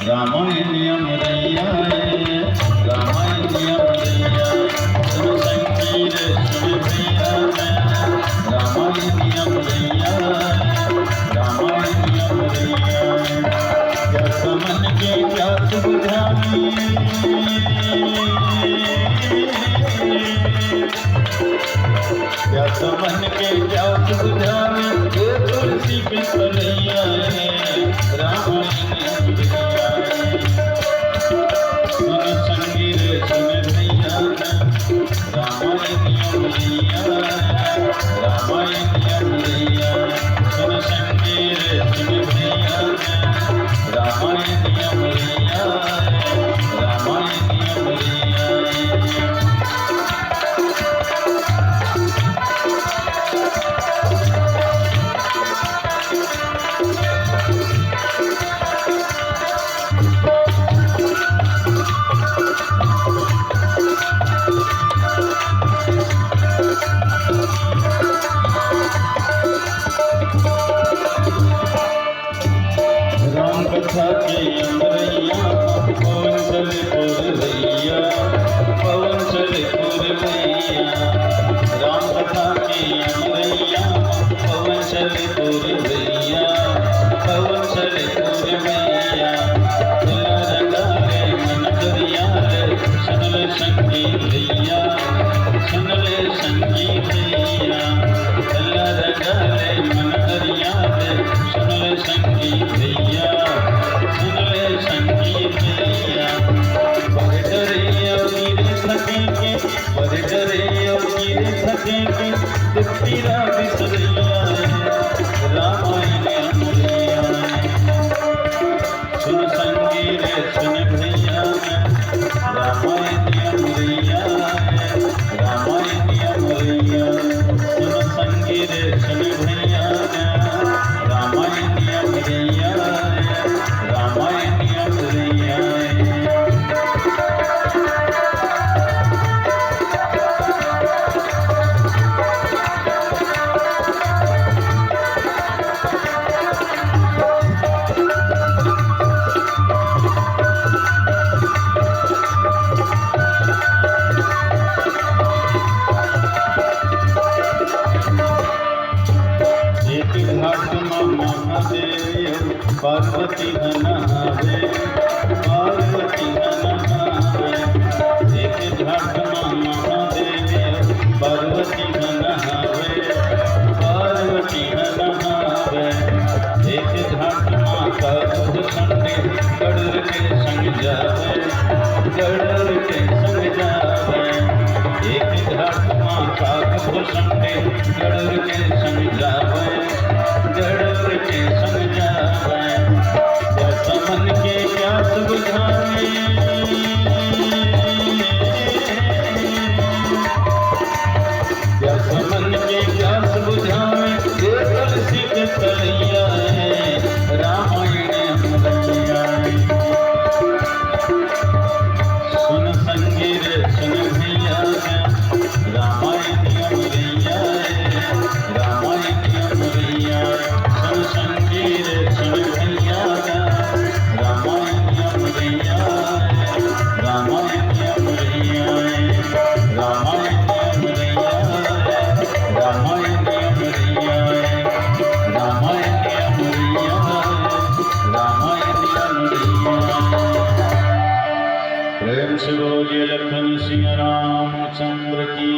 रामायण रैया रामायण रैया सुन संगीत सुन भैया रामायण रैया रामायण रैया क्या समन के क्या सुबुझावी क्या समन के क्या सुबुझावी ये तुलसी के तलैया रामायण रैया सुन संगीत सुन भैया रामायण रैया रामायण रैया सुन संगीत सुन भैया रामायण रैया रामायण रैया राम कथा के अंदरैया पवन चले पुरवैया पवन चले पुरवैया राम कथा के अंदरैया पवन चले पुरवैया पवन चले पुरवैया दिला रंगाले मन करिया सुनले संगीत भैया सुनले संगीत भैया दिला रंगाले मन करिया सुनले संगीत भैया सुनले संगीत भैया बड़े डरे गिरे थकेंगे बड़े डरे गिरे थकेंगे तेरा बिसरैया रामायण रैया सुन संगीत सुन भैया रामायण रैया रामायण रैया सुन संगीत सुन भैया रामायण रैया रामायण रैया घाट महादेव पार्वती नहावे पार्वती नहावे एक घाट महादेव पार्वती नहावे पार्वती नहावे एक घाट माता संडे गड़र के संग जावे गड़र के संग जावे एक घाट माता संडे गड़र के संग जावे गड़र के संग जावे क्या समन के क्या सुबुझावे क्या समन के क्या सुबुझावे ये तुलसी के तलैया रामायण रैया सुन संगीत सुन भैया रामायण रैया रामायण रैया सुन संगीत सुन भैया रामायण रैया रामायण रैया रामायण रैया रामायण रैया रामायण रैया रामायण रैया प्रेम से बोलिए लखन सिंह रामचंद्र की